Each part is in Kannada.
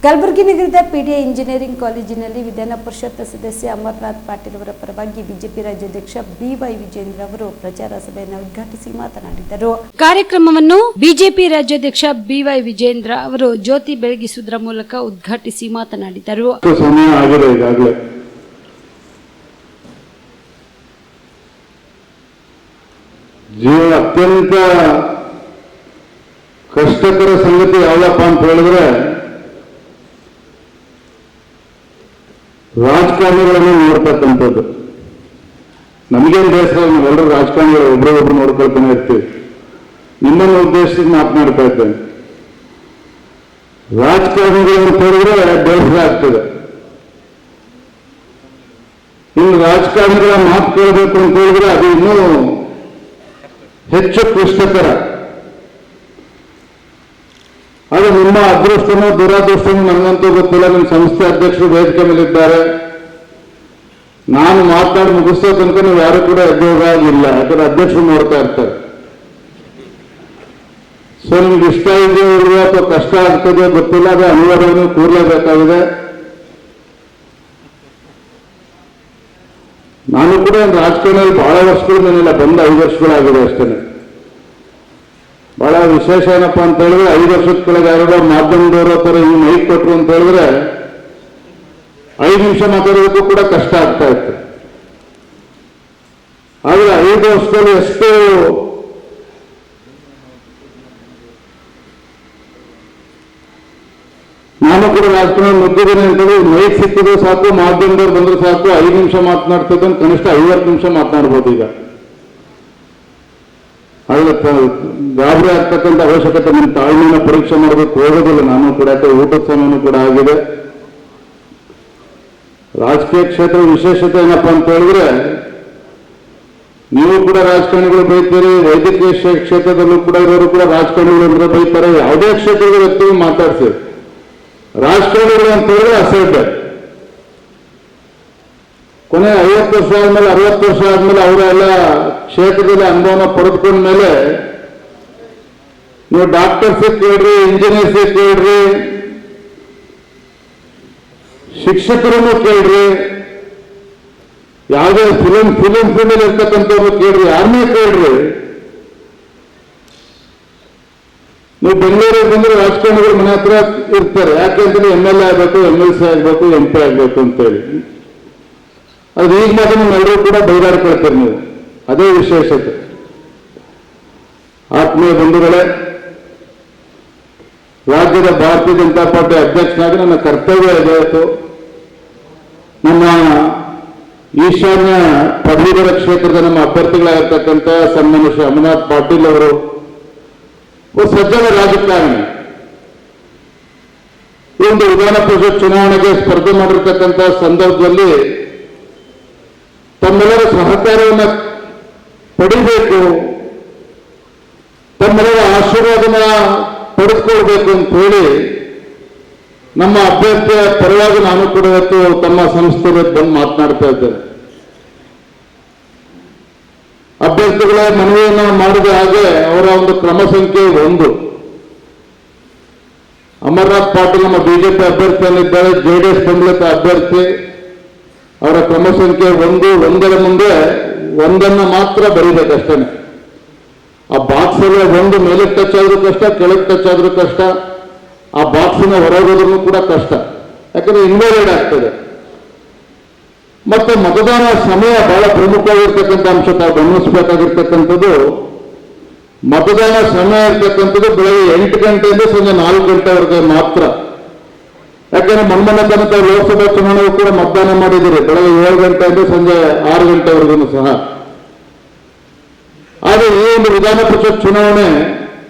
ಕಲಬುರಗಿ ನಗರದ ಪಿಡಿಎ ಇಂಜಿನಿಯರಿಂಗ್ ಕಾಲೇಜಿನಲ್ಲಿ ವಿಧಾನ ಪರಿಷತ್ ಸದಸ್ಯ ಅಮರನಾಥ್ ಪಾಟೀಲ್ ಅವರ ಪರವಾಗಿ ಬಿಜೆಪಿ ರಾಜ್ಯಾಧ್ಯಕ್ಷ ಬಿವೈ ವಿಜೇಂದ್ರ ಅವರು ಪ್ರಚಾರ ಸಭೆಯನ್ನು ಉದ್ಘಾಟಿಸಿ ಮಾತನಾಡಿದರು. ಕಾರ್ಯಕ್ರಮವನ್ನು ಬಿಜೆಪಿ ರಾಜ್ಯಾಧ್ಯಕ್ಷ ಬಿವೈ ವಿಜೇಂದ್ರ ಅವರು ಜ್ಯೋತಿ ಬೆಳಗಿಸುವುದರ ಮೂಲಕ ಉದ್ಘಾಟಿಸಿ ಮಾತನಾಡಿದರು. ಜೀವನ ಅತ್ಯಂತ ಕಷ್ಟಕರ ಸಂಗತಿ ಯಾವಪ್ಪ ಅಂತ ಹೇಳಿದ್ರೆ ರಾಜಕಾರಣಿಗಳನ್ನು ನೋಡ್ತಕ್ಕಂಥದ್ದು. ನಮಗೇನು ಬೇಸರ, ನಾವೆಲ್ಲರೂ ರಾಜಕಾರಣಿಗಳು ಒಬ್ಬರೊಬ್ಬರು ನೋಡ್ಕೊಳ್ತಾನೆ ಇರ್ತೀವಿ. ನಿಮ್ಮನ್ನು ಉದ್ದೇಶಿಸಿ ಮಾತನಾಡ್ತಾ ಇದ್ದೇನೆ. ರಾಜಕಾರಣಿಗಳು ಅಂತ ಹೇಳಿದ್ರೆ ಬೇಸರ ಆಗ್ತದೆ. ಇನ್ನು ರಾಜಕಾರಣಿಗಳ ಮಾತು ಕೇಳಬೇಕು ಅಂತ ಹೇಳಿದ್ರೆ ಅದು ಇನ್ನೂ ಹೆಚ್ಚು ಕ್ಲಿಷ್ಟಕರ. ಅದು ನಿಮ್ಮ ಅದೃಷ್ಟನೋ ದುರಾದೃಷ್ಟನೋ ನನಗಂತೂ ಗೊತ್ತಿಲ್ಲ. ನಿಮ್ಮ ಸಂಸ್ಥೆ ಅಧ್ಯಕ್ಷರು ವೇದಿಕೆ ಮೇಲಿದ್ದಾರೆ. ನಾನು ಮಾತಾಡಿ ಮುಗಿಸೋ ತನಕ ನೀವು ಯಾರು ಕೂಡ ಎದ್ದೋಗಾಗಿಲ್ಲ, ಯಾಕಂದ್ರೆ ಅಧ್ಯಕ್ಷರು ನೋಡ್ತಾ ಇರ್ತಾರೆ. ಸೊ ನಿಮ್ಗೆ ಇಷ್ಟ ಇದೆಯೋ ಇಲ್ವೋ ಅಥವಾ ಕಷ್ಟ ಆಗ್ತದೆ ಗೊತ್ತಿಲ್ಲ, ಅದು ಅನಿವಾರ್ಯವನ್ನು ಕೂರಲೇಬೇಕಾಗಿದೆ. ನಾನು ಕೂಡ ರಾಜಕಾರಣದಲ್ಲಿ ಬಹಳ ವರ್ಷಗಳ ಮೇಲಿಲ್ಲ, ಬಂದ 5 ವರ್ಷಗಳಾಗಿದೆ ಅಷ್ಟೇ. ಬಹಳ ವಿಶೇಷ ಏನಪ್ಪಾ ಅಂತ ಹೇಳಿದ್ರೆ 5 ವರ್ಷದ ಕೆಳಗೆ ಯಾರೋ ಮಾಧ್ಯಮದವರು ತರ ಈ ಮೈಕ್ ಕೊಟ್ಟರು ಅಂತ ಹೇಳಿದ್ರೆ 5 ನಿಮಿಷ ಮಾತಾಡೋದಕ್ಕೂ ಕೂಡ ಕಷ್ಟ ಆಗ್ತಾ ಇತ್ತು. ಆದ್ರೆ 5 ವರ್ಷದಲ್ಲಿ ಎಷ್ಟು ನಾನು ಕೂಡ ರಾಜಕಾರಣ ಮುದ್ದಿದ್ದೇನೆ ಅಂತೇಳಿ ಮೈಕ್ ಸಿಕ್ಕಿದ್ರು ಸಾಕು, ಮಾಧ್ಯಮದವ್ರು ಬಂದ್ರು ಸಾಕು, 5 ನಿಮಿಷ ಮಾತನಾಡ್ತಿದ್ದ ಕನಿಷ್ಠ 50 ನಿಮಿಷ ಮಾತನಾಡ್ಬೋದು. ಈಗ ಗಾಬರಿ ಆಗ್ತಕ್ಕಂಥ ಅವಶ್ಯಕತೆ, ನಿಮ್ಮ ತಾಳ್ಮೆನ ಪರೀಕ್ಷೆ ಮಾಡೋದಕ್ಕೆ ಹೋಗೋದಿಲ್ಲ. ನಾನು ಕೂಡ ಊಟದ ಸಮಯನೂ ಕೂಡ ಆಗಿದೆ. ರಾಜಕೀಯ ಕ್ಷೇತ್ರದ ವಿಶೇಷತೆ ಏನಪ್ಪಾ ಅಂತ ಹೇಳಿದ್ರೆ ನೀವು ಕೂಡ ರಾಜಕಾರಣಿಗಳು ಬೈತೀರಿ, ವೈದ್ಯಕೀಯ ಕ್ಷೇತ್ರದಲ್ಲೂ ಕೂಡ ಇರೋರು ಕೂಡ ರಾಜಕಾರಣಿಗಳು ಅಂದ್ರೆ ಬೈತಾರೆ. ಯಾವುದೇ ಕ್ಷೇತ್ರದ ವ್ಯಕ್ತಿಗೂ ಮಾತಾಡ್ತೀವಿ. ರಾಜಕಾರಣಿಗಳು ಅಂತ ಹೇಳಿದ್ರೆ ಅಸಡ್ಡೆ. ಕೊನೆ 50 ವರ್ಷ ಆದ್ಮೇಲೆ 60 ವರ್ಷ ಆದ್ಮೇಲೆ ಅವರೆಲ್ಲ ಕ್ಷೇತ್ರದಲ್ಲಿ ಅನುಭವನ ಪಡೆದುಕೊಂಡ ಮೇಲೆ ನೀವು ಡಾಕ್ಟರ್ಸ್ ಕೇಳ್ರಿ, ಇಂಜಿನಿಯರ್ಸ್ ಕೇಳ್ರಿ, ಶಿಕ್ಷಕರನ್ನು ಕೇಳ್ರಿ, ಯಾವುದೇ ಫಿಲಿಂ ಫೀಲ್ಡ್ ಇರ್ತಕ್ಕಂಥವ್ರು ಕೇಳ್ರಿ, ಯಾರನ್ನೇ ಕೇಳ್ರಿ. ನೀವು ಬೆಂಗಳೂರಿಗೆ ಬಂದ್ರೆ ರಾಜಕಾರಣಿಗಳು ಮನೆ ಹತ್ರ ಇರ್ತಾರೆ. ಯಾಕೆಂದ್ರೆ MLA ಆಗಬೇಕು, MLC ಆಗಬೇಕು, MP ಆಗಬೇಕು ಅಂತೇಳಿ. ಅದು ಈಗ ಮಾತ್ರ ನಿಮ್ಮೆಲ್ಲರೂ ಕೂಡ ಬೈದಾಡ್ಕೊಳ್ತೀರಿ ನೀವು. ಅದೇ ವಿಶೇಷತೆ. ಆತ್ಮೀಯ ಬಂಧುಗಳೇ, ರಾಜ್ಯದ ಭಾರತೀಯ ಜನತಾ ಪಾರ್ಟಿ ಅಧ್ಯಕ್ಷನಾಗಿ ನನ್ನ ಕರ್ತವ್ಯ ಇದಾಯಿತು. ನಮ್ಮ ಈಶಾನ್ಯ ಪದವೀಧರ ಕ್ಷೇತ್ರದ ನಮ್ಮ ಅಭ್ಯರ್ಥಿಗಳಾಗಿರ್ತಕ್ಕಂಥ ಸನ್ಮಾನ್ಯ ಶ್ರೀ ಅಮರನಾಥ್ ಪಾಟೀಲ್ ಅವರು ಸಜ್ಜನ ರಾಜಕಾರಣಿ. ಈ ಒಂದು ವಿಧಾನ ಪರಿಷತ್ ಚುನಾವಣೆಗೆ ಸ್ಪರ್ಧೆ ಮಾಡಿರ್ತಕ್ಕಂಥ ಸಂದರ್ಭದಲ್ಲಿ ತಮ್ಮೆಲ್ಲರ ಸಹಕಾರವನ್ನು ಪಡಿಬೇಕು, ತಮ್ಮೆಲ್ಲರ ಆಶೀರ್ವಾದನ ಪಡೆದುಕೊಳ್ಬೇಕು ಅಂತ ಹೇಳಿ ನಮ್ಮ ಅಭ್ಯರ್ಥಿಯ ಪರವಾಗಿ ನಾನು ಕೂಡ ಇವತ್ತು ತಮ್ಮ ಸಂಸ್ಥೆಗೆ ಬಂದು ಮಾತನಾಡ್ತಾ ಇದ್ದೇನೆ. ಅಭ್ಯರ್ಥಿಗಳ ಮನವಿಯನ್ನು ಮಾಡಿದ ಹಾಗೆ ಅವರ ಒಂದು ಕ್ರಮ ಸಂಖ್ಯೆ 1 ಅಮರನಾಥ್ ಪಾಟೀಲ್ ನಮ್ಮ ಬಿಜೆಪಿ ಅಭ್ಯರ್ಥಿಯಲ್ಲಿದ್ದಾರೆ, JDS ಬೆಂಬಲಿತ ಅಭ್ಯರ್ಥಿ. ಅವರ ಕ್ರಮ ಸಂಖ್ಯೆ 1, 1ರ ಮುಂದೆ 1ಅನ್ನು ಮಾತ್ರ ಬರೀಬೇಕಷ್ಟೇ. ಆ ಬಾಕ್ಸ್ ಅಲ್ಲಿ 1 ಮೇಲೆ ಟಚ್ ಆದ್ರೂ ಕಷ್ಟ, ಕೆಳಗೆ ಟಚ್ ಆದ್ರೂ ಕಷ್ಟ, ಆ ಬಾಕ್ಸಿನ ಹೊರಗೋದ್ರೂ ಕೂಡ ಕಷ್ಟ. ಯಾಕಂದ್ರೆ ಇನ್ವ್ಯಾಲಿಡ್ ಆಗ್ತದೆ. ಮತ್ತೆ ಮತದಾನ ಸಮಯ ಬಹಳ ಪ್ರಮುಖವಾಗಿರ್ತಕ್ಕಂಥ ಅಂಶ ತಾವು ಗಮನಿಸಬೇಕಾಗಿರ್ತಕ್ಕಂಥದ್ದು. ಮತದಾನ ಸಮಯ ಇರ್ತಕ್ಕಂಥದ್ದು ಬೆಳಗ್ಗೆ 8 ಗಂಟೆಯಿಂದ ಸಂಜೆ 4 ಗಂಟೆವರೆಗೆ ಮಾತ್ರ. ಯಾಕಂದ್ರೆ ಮೊನ್ನೆ ತನಕ ಲೋಕಸಭಾ ಚುನಾವಣೆಗೂ ಕೂಡ ಮತದಾನ ಮಾಡಿದ್ದೀರಿ ಬೆಳಗ್ಗೆ 7 ಗಂಟೆಯಿಂದ ಸಂಜೆ 6 ಗಂಟೆವರೆಗೂ ಸಹ. ಆದರೆ ಈ ಒಂದು ವಿಧಾನ ಪರಿಷತ್ ಚುನಾವಣೆ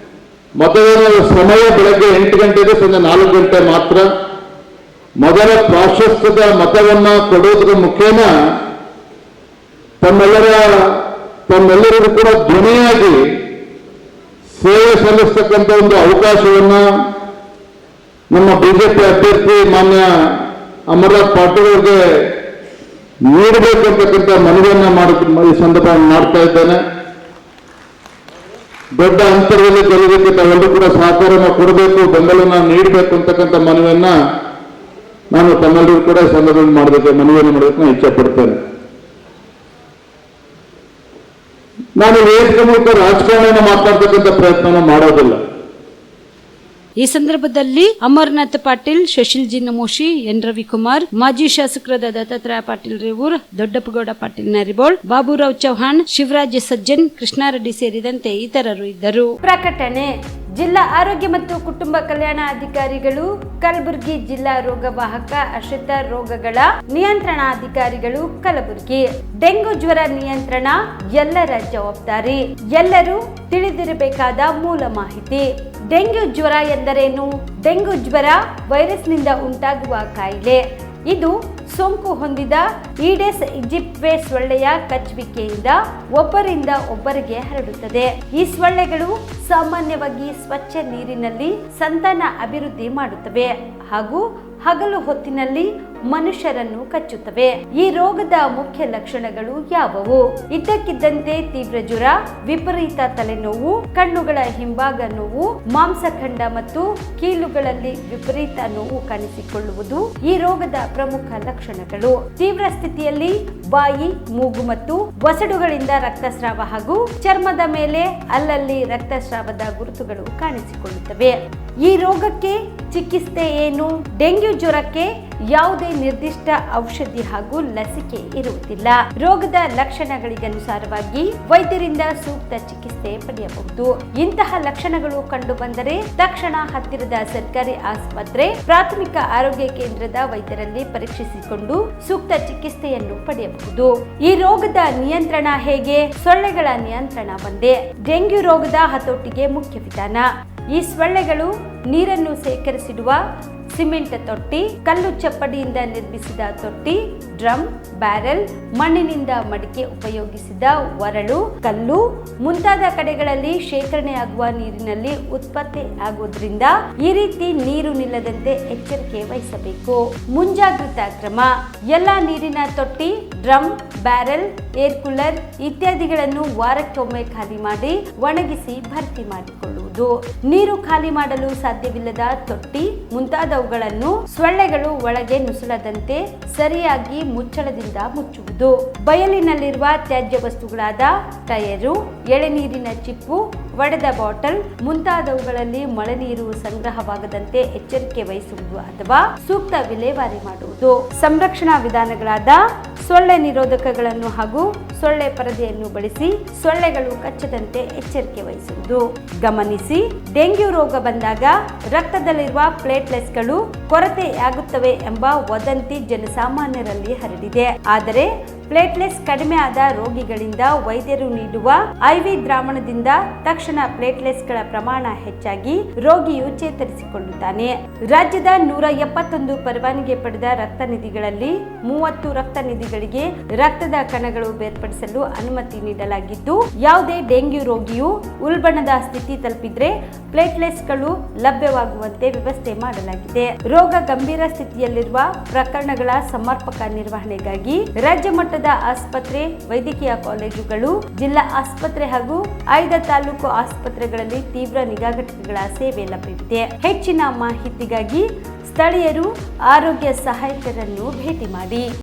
ಮತದಾನದ ಸಮಯ ಬೆಳಗ್ಗೆ 8 ಗಂಟೆಯಿಂದ ಸಂಜೆ 4 ಗಂಟೆ ಮಾತ್ರ. ಮೊದಲ ಪ್ರಾಶಸ್ತ್ಯದ ಮತವನ್ನ ಕೊಡುವುದರ ಮುಖೇನ ತಮ್ಮೆಲ್ಲರಿಗೂ ಕೂಡ ಧ್ವನಿಯಾಗಿ ಸೇವೆ ಸಲ್ಲಿಸ್ತಕ್ಕಂಥ ಒಂದು ಅವಕಾಶವನ್ನ ನಮ್ಮ ಬಿಜೆಪಿ ಅಭ್ಯರ್ಥಿ ಮಾನ್ಯ ಅಮರನಾಥ್ ಪಾಟೀಲ್ ಅವರಿಗೆ ನೀಡಬೇಕಂತಕ್ಕಂಥ ಮನವಿಯನ್ನ ಈ ಸಂದರ್ಭ ಮಾಡ್ತಾ ಇದ್ದೇನೆ. ದೊಡ್ಡ ಅಂತರದಲ್ಲಿ ಗೆಲ್ಲುವುದಕ್ಕೆ ತಾವೆಲ್ಲರೂ ಕೂಡ ಸಹಕಾರನ ಕೊಡಬೇಕು, ಬೆಂಬಲನ ನೀಡಬೇಕು ಅಂತಕ್ಕಂಥ ಮನವಿಯನ್ನ ನಾನು ತಮ್ಮೆಲ್ಲರೂ ಕೂಡ ಸಂದರ್ಭ ಮಾಡೋದಕ್ಕೆ ಮನವಿಯನ್ನು ಮಾಡೋದಕ್ಕೆ ನಾನು ಇಚ್ಛೆ ಪಡ್ತೇನೆ. ನಾನು ವೇದಿಕೆ ಮೂಲಕ ರಾಜಕಾರಣ ಮಾತನಾಡ್ತಕ್ಕಂಥ ಪ್ರಯತ್ನ ಮಾಡೋದಿಲ್ಲ. ಈ ಸಂದರ್ಭದಲ್ಲಿ ಅಮರನಾಥ್ ಪಾಟೀಲ್, ಶಶಿಲ್ ಜಿ ನಮೋಶಿ, ಎನ್ ರವಿಕುಮಾರ್, ಮಾಜಿ ಶಾಸಕರಾದ ದತ್ತಾತ್ರೇಯ ಪಾಟೀಲ್ ರೇವೂರ್, ದೊಡ್ಡಪ್ಪಗೌಡ ಪಾಟೀಲ್ ನರಿಬೋಳ್, ಬಾಬುರಾವ್ ಚೌಹಾಣ್, ಶಿವರಾಜ್ ಸಜ್ಜನ್, ಕೃಷ್ಣಾರೆಡ್ಡಿ ಸೇರಿದಂತೆ ಇತರರು ಇದ್ದರು. ಪ್ರಕಟಣೆ: ಜಿಲ್ಲಾ ಆರೋಗ್ಯ ಮತ್ತು ಕುಟುಂಬ ಕಲ್ಯಾಣ ಅಧಿಕಾರಿಗಳು, ಕಲಬುರಗಿ ಜಿಲ್ಲಾ ರೋಗವಾಹಕ ಆಶ್ರಿತ ರೋಗಗಳ ನಿಯಂತ್ರಣಾಧಿಕಾರಿಗಳು, ಕಲಬುರಗಿ. ಡೆಂಗು ಜ್ವರ ನಿಯಂತ್ರಣ ಎಲ್ಲರ ಜವಾಬ್ದಾರಿ. ಎಲ್ಲರೂ ತಿಳಿದಿರಬೇಕಾದ ಮೂಲ ಮಾಹಿತಿ. ಡೆಂಗ್ಯೂ ಜ್ವರ ಎಂದರೇನು? ಡೆಂಗು ಜ್ವರ ವೈರಸ್ನಿಂದ ಉಂಟಾಗುವ ಕಾಯಿಲೆ. ಇದು ಸೋಂಕು ಹೊಂದಿದ ಈಡೆಸ್ ಈಜಿಪ್ಟ್ವೆ ಸೊಳ್ಳೆಯ ಕಚ್ಚುವಿಕೆಯಿಂದ ಒಬ್ಬರಿಂದ ಒಬ್ಬರಿಗೆ ಹರಡುತ್ತದೆ. ಈ ಸೊಳ್ಳೆಗಳು ಸಾಮಾನ್ಯವಾಗಿ ಸ್ವಚ್ಛ ನೀರಿನಲ್ಲಿ ಸಂತಾನ ಅಭಿವೃದ್ಧಿ ಮಾಡುತ್ತವೆ ಹಾಗೂ ಹಗಲು ಹೊತ್ತಿನಲ್ಲಿ ಮನುಷ್ಯರನ್ನು ಕಚ್ಚುತ್ತವೆ. ಈ ರೋಗದ ಮುಖ್ಯ ಲಕ್ಷಣಗಳು ಯಾವುವು? ಇದ್ದಕ್ಕಿದ್ದಂತೆ ತೀವ್ರ ಜ್ವರ, ವಿಪರೀತ ತಲೆನೋವು, ಕಣ್ಣುಗಳ ಹಿಂಭಾಗ ನೋವು, ಮಾಂಸಖಂಡ ಮತ್ತು ಕೀಲುಗಳಲ್ಲಿ ವಿಪರೀತ ನೋವು ಕಾಣಿಸಿಕೊಳ್ಳುವುದು ಈ ರೋಗದ ಪ್ರಮುಖ ಲಕ್ಷಣಗಳು. ತೀವ್ರ ಸ್ಥಿತಿಯಲ್ಲಿ ಬಾಯಿ, ಮೂಗು ಮತ್ತು ವಸಡುಗಳಿಂದ ರಕ್ತಸ್ರಾವ ಹಾಗೂ ಚರ್ಮದ ಮೇಲೆ ಅಲ್ಲಲ್ಲಿ ರಕ್ತಸ್ರಾವದ ಗುರುತುಗಳು ಕಾಣಿಸಿಕೊಳ್ಳುತ್ತವೆ. ಈ ರೋಗಕ್ಕೆ ಚಿಕಿತ್ಸೆ ಏನು? ಡೆಂಗ್ಯೂ ಜ್ವರಕ್ಕೆ ಯಾವುದೇ ನಿರ್ದಿಷ್ಟ ಔಷಧಿ ಹಾಗೂ ಲಸಿಕೆ ಇರುವುದಿಲ್ಲ. ರೋಗದ ಲಕ್ಷಣಗಳಿಗನುಸಾರವಾಗಿ ವೈದ್ಯರಿಂದ ಸೂಕ್ತ ಚಿಕಿತ್ಸೆ ಪಡೆಯಬಹುದು. ಇಂತಹ ಲಕ್ಷಣಗಳು ಕಂಡು ಬಂದರೆ ತಕ್ಷಣ ಹತ್ತಿರದ ಸರ್ಕಾರಿ ಆಸ್ಪತ್ರೆ, ಪ್ರಾಥಮಿಕ ಆರೋಗ್ಯ ಕೇಂದ್ರದ ವೈದ್ಯರಲ್ಲಿ ಪರೀಕ್ಷಿಸಿಕೊಂಡು ಸೂಕ್ತ ಚಿಕಿತ್ಸೆಯನ್ನು ಪಡೆಯಬಹುದು. ಈ ರೋಗದ ನಿಯಂತ್ರಣ ಹೇಗೆ? ಸೊಳ್ಳೆಗಳ ನಿಯಂತ್ರಣ ಒಂದೇ. ಡೆಂಗ್ಯೂ ರೋಗದ ಹತೋಟಿಗೆ ಮುಖ್ಯ ವಿಧಾನ: ಈ ಸೊಳ್ಳೆಗಳು ನೀರನ್ನು ಸೇಕರಿಸಿಡುವ ಸಿಮೆಂಟ್ ತೊಟ್ಟಿ, ಕಲ್ಲು ಚಪ್ಪಡಿಯಿಂದ ನಿರ್ಮಿಸಿದ ತೊಟ್ಟಿ, ಡ್ರಮ್, ಬ್ಯಾರೆಲ್, ಮಣ್ಣಿನಿಂದ ಮಡಿಕೆ ಉಪಯೋಗಿಸಿದ ಒರಳು, ಕಲ್ಲು ಮುಂತಾದ ಕಡೆಗಳಲ್ಲಿ ಶೇಖರಣೆಯಾಗುವ ನೀರಿನಲ್ಲಿ ಉತ್ಪತ್ತಿ ಆಗುವುದರಿಂದ ಈ ರೀತಿ ನೀರು ನಿಲ್ಲದಂತೆ ಎಚ್ಚರಿಕೆ ವಹಿಸಬೇಕು. ಮುಂಜಾಗ್ರತಾ ಕ್ರಮ: ಎಲ್ಲ ನೀರಿನ ತೊಟ್ಟಿ, ಡ್ರಮ್, ಬ್ಯಾರೆಲ್, ಏರ್ ಕೂಲರ್ ಇತ್ಯಾದಿಗಳನ್ನು ವಾರಕ್ಕೊಮ್ಮೆ ಖಾಲಿ ಮಾಡಿ ಒಣಗಿಸಿ ಭರ್ತಿ ಮಾಡಿಕೊಳ್ಳುವುದು. ನೀರು ಖಾಲಿ ಮಾಡಲು ಸಾಧ್ಯವಿಲ್ಲದ ತೊಟ್ಟಿ ಮುಂತಾದವುಗಳನ್ನು ಸೊಳ್ಳೆಗಳು ಒಳಗೆ ನುಸುಳದಂತೆ ಸರಿಯಾಗಿ ಮುಚ್ಚಳದಿಂದ ಮುಚ್ಚುವುದು. ಬಯಲಿನಲ್ಲಿರುವ ತ್ಯಾಜ್ಯ ವಸ್ತುಗಳಾದ ಟಯರು, ಎಳೆನೀರಿನ ಚಿಪ್ಪು, ಒಡೆದ ಬಾಟಲ್ ಮುಂತಾದವುಗಳಲ್ಲಿ ಮಳೆ ನೀರು ಸಂಗ್ರಹವಾಗದಂತೆ ಎಚ್ಚರಿಕೆ ವಹಿಸುವುದು ಅಥವಾ ಸೂಕ್ತ ವಿಲೇವಾರಿ ಮಾಡುವುದು. ಸಂರಕ್ಷಣಾ ವಿಧಾನಗಳಾದ ಸೊಳ್ಳೆ ನಿರೋಧಕಗಳನ್ನು ಹಾಗೂ ಸೊಳ್ಳೆ ಪರದೆಯನ್ನು ಬಳಸಿ ಸೊಳ್ಳೆಗಳು ಕಚ್ಚದಂತೆ ಎಚ್ಚರಿಕೆ ವಹಿಸುವುದು. ಗಮನಿಸಿ: ಡೆಂಗ್ಯೂ ರೋಗ ಬಂದಾಗ ರಕ್ತದಲ್ಲಿರುವ ಪ್ಲೇಟ್ಲೆಟ್ಸ್ಗಳು ಕೊರತೆಯಾಗುತ್ತವೆ ಎಂಬ ವದಂತಿ ಜನಸಾಮಾನ್ಯರಲ್ಲಿ ಹರಡಿದೆ. ಆದರೆ ಪ್ಲೇಟ್ಲೆಟ್ಸ್ ಕಡಿಮೆ ಆದ ರೋಗಿಗಳಿಂದ ವೈದ್ಯರು ನೀಡುವ IV ದ್ರಾವಣದಿಂದ ತಕ್ಷಣ ಪ್ಲೇಟ್ಲೆಟ್ಸ್ಗಳ ಪ್ರಮಾಣ ಹೆಚ್ಚಾಗಿ ರೋಗಿಯು ಚೇತರಿಸಿಕೊಳ್ಳುತ್ತಾನೆ. ರಾಜ್ಯದ 171 ಪರವಾನಗಿ ಪಡೆದ ರಕ್ತನಿಧಿಗಳಲ್ಲಿ 30 ರಕ್ತನಿಧಿಗಳಿಗೆ ರಕ್ತದ ಕಣಗಳು ಬೇರ್ಪಡಿಸಲು ಅನುಮತಿ ನೀಡಲಾಗಿದ್ದು, ಯಾವುದೇ ಡೆಂಗ್ಯೂ ರೋಗಿಯು ಉಲ್ಬಣದ ಸ್ಥಿತಿ ತಲುಪಿದ್ರೆ ಪ್ಲೇಟ್ಲೆಟ್ಸ್ಗಳು ಲಭ್ಯವಾಗುವಂತೆ ವ್ಯವಸ್ಥೆ ಮಾಡಲಾಗಿದೆ. ರೋಗ ಗಂಭೀರ ಸ್ಥಿತಿಯಲ್ಲಿರುವ ಪ್ರಕರಣಗಳ ಸಮರ್ಪಕ ನಿರ್ವಹಣೆಗಾಗಿ ರಾಜ್ಯ ಮಟ್ಟದ ಆಸ್ಪತ್ರೆ, ವೈದ್ಯಕೀಯ ಕಾಲೇಜುಗಳು, ಜಿಲ್ಲಾ ಆಸ್ಪತ್ರೆ ಹಾಗೂ ಆಯ್ದ ತಾಲೂಕು ಆಸ್ಪತ್ರೆಗಳಲ್ಲಿ ತೀವ್ರ ನಿಗಾ ಘಟಕಗಳ ಸೇವೆ ಲಭ್ಯವಿದೆ. ಹೆಚ್ಚಿನ ಮಾಹಿತಿಗಾಗಿ ಸ್ಥಳೀಯರು ಆರೋಗ್ಯ ಸಹಾಯಕರನ್ನು ಭೇಟಿ ಮಾಡಿ.